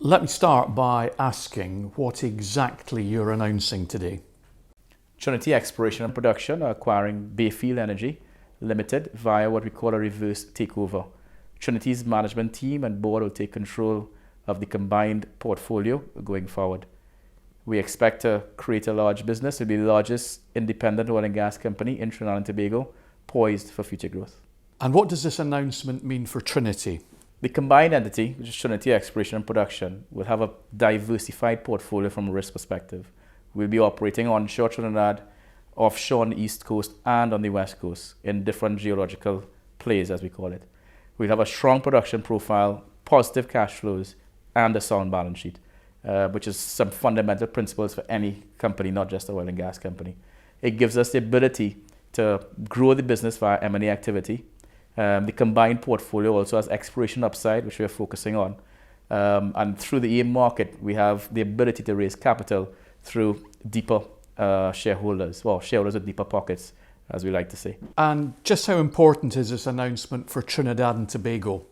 Let me start by asking what exactly you're announcing today. Trinity Exploration and Production are acquiring Bayfield Energy Limited via what we call a reverse takeover. Trinity's management team and board will take control of the combined portfolio going forward. We expect to create a large business. It will be the largest independent oil and gas company in Trinidad and Tobago, poised for future growth. And what does this announcement mean for Trinity? The combined entity, which is Trinity Exploration and Production, will have a diversified portfolio from a risk perspective. We'll be operating onshore Trinidad, offshore on the East Coast and on the West Coast in different geological plays, as we call it. We'll have a strong production profile, positive cash flows, and a sound balance sheet, which is some fundamental principles for any company, not just an oil and gas company. It gives us the ability to grow the business via M&A activity. The combined portfolio also has exploration upside, which we are focusing on. And through the AIM market, we have the ability to raise capital through deeper shareholders with deeper pockets, as we like to say. And just how important is this announcement for Trinidad and Tobago?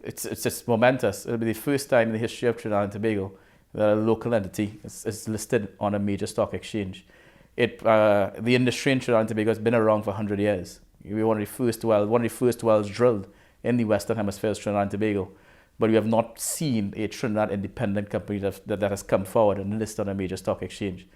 It's just momentous. It'll be the first time in the history of Trinidad and Tobago that a local entity is listed on a major stock exchange. The industry in Trinidad and Tobago has been around for 100 years. We were one of the first wells drilled in the Western Hemisphere, Trinidad and Tobago. But we have not seen a Trinidad independent company that has come forward and listed on a major stock exchange.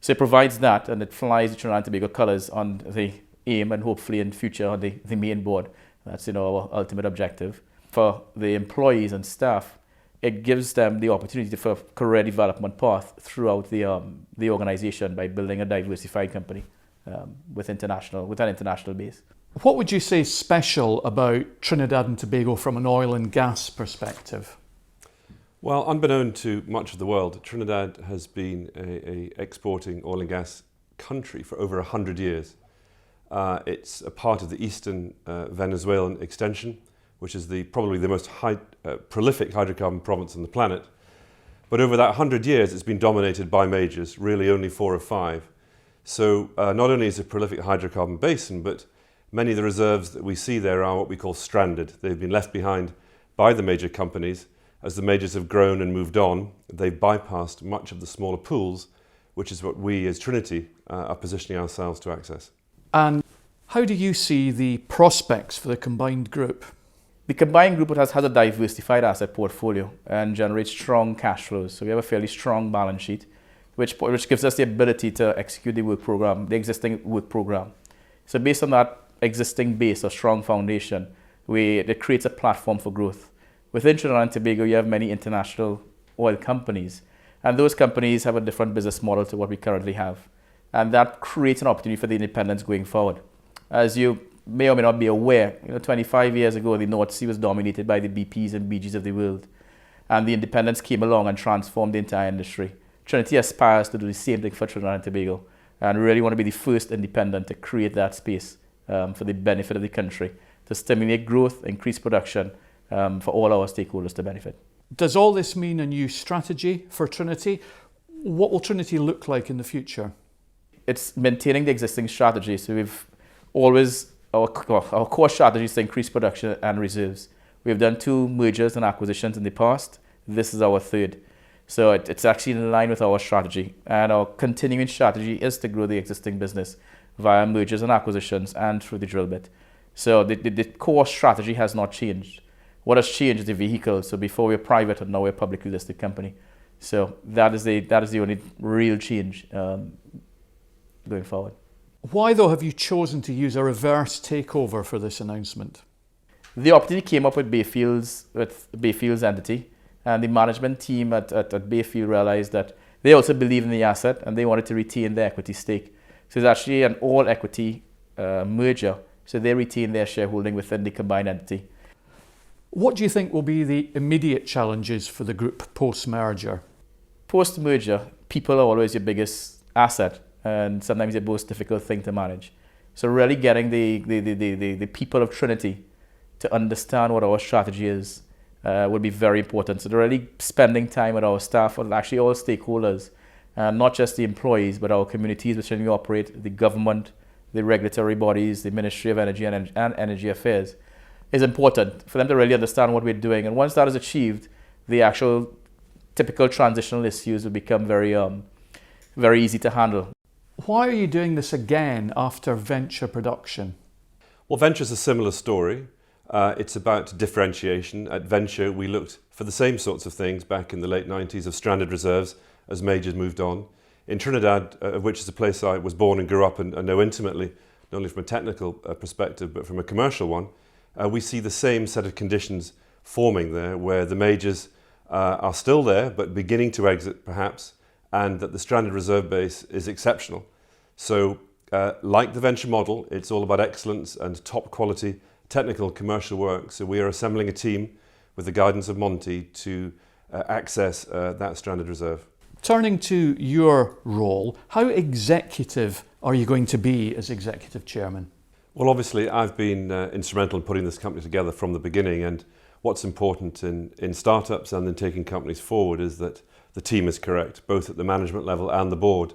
So it provides that, and it flies the Trinidad and Tobago colours on the AIM and hopefully in future on the main board. That's our ultimate objective. For the employees and staff, it gives them the opportunity for career development path throughout the organisation by building a diversified company. With an international base. What would you say is special about Trinidad and Tobago from an oil and gas perspective? Well, unbeknown to much of the world, Trinidad has been a exporting oil and gas country for over 100 years. It's a part of the eastern Venezuelan extension, which is probably the most prolific hydrocarbon province on the planet. But over that 100 years, it's been dominated by majors, really only 4 or 5. So not only is it a prolific hydrocarbon basin, but many of the reserves that we see there are what we call stranded. They've been left behind by the major companies. As the majors have grown and moved on, they've bypassed much of the smaller pools, which is what we as Trinity are positioning ourselves to access. And how do you see the prospects for the combined group? The combined group has a diversified asset portfolio and generates strong cash flows. So we have a fairly strong balance sheet, which gives us the ability to execute the existing work program. So based on that existing base or strong foundation, it creates a platform for growth. Within Trinidad and Tobago, you have many international oil companies, and those companies have a different business model to what we currently have. And that creates an opportunity for the independents going forward. As you may or may not be aware, 25 years ago, the North Sea was dominated by the BPs and BGs of the world, and the independents came along and transformed the entire industry. Trinity aspires to do the same thing for Trinidad and Tobago, and really want to be the first independent to create that space for the benefit of the country, to stimulate growth, increase production for all our stakeholders to benefit. Does all this mean a new strategy for Trinity? What will Trinity look like in the future? It's maintaining the existing strategy. So we've always, our core strategy is to increase production and reserves. We've done 2 mergers and acquisitions in the past. This is our 3rd. So it's actually in line with our strategy, and our continuing strategy is to grow the existing business via mergers and acquisitions and through the drill bit. So the core strategy has not changed. What has changed is the vehicle. So before we were private, and now we're a publicly listed company. So that is the only real change going forward. Why, though, have you chosen to use a reverse takeover for this announcement? The opportunity came up with Bayfield's entity. And the management team at Bayfield realized that they also believe in the asset and they wanted to retain their equity stake. So it's actually an all-equity merger. So they retain their shareholding within the combined entity. What do you think will be the immediate challenges for the group post-merger? Post-merger, people are always your biggest asset and sometimes the most difficult thing to manage. So really getting the people of Trinity to understand what our strategy is would be very important. So they're really spending time with our staff, and actually all stakeholders, not just the employees, but our communities which we operate, the government, the regulatory bodies, the Ministry of Energy and Energy Affairs, is important for them to really understand what we're doing. And once that is achieved, the actual typical transitional issues will become very easy to handle. Why are you doing this again after venture production? Well, venture is a similar story. It's about differentiation. At venture, we looked for the same sorts of things back in the late 90s of stranded reserves as majors moved on. In Trinidad, which is a place I was born and grew up and know intimately, not only from a technical perspective, but from a commercial one, we see the same set of conditions forming there, where the majors are still there, but beginning to exit perhaps, and that the stranded reserve base is exceptional. So like the venture model, it's all about excellence and top quality technical commercial work. So we are assembling a team with the guidance of Monty to access that stranded reserve. Turning to your role, how executive are you going to be as executive chairman? Well, obviously, I've been instrumental in putting this company together from the beginning, and what's important in startups and in taking companies forward is that the team is correct, both at the management level and the board.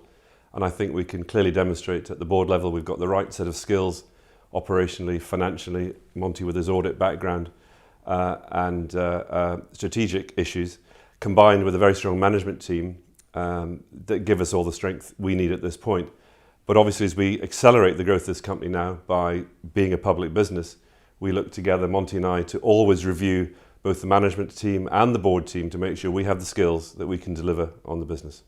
And I think we can clearly demonstrate at the board level we've got the right set of skills, operationally, financially, Monty with his audit background and strategic issues, combined with a very strong management team that give us all the strength we need at this point. But obviously, as we accelerate the growth of this company now by being a public business, we look together, Monty and I, to always review both the management team and the board team to make sure we have the skills that we can deliver on the business.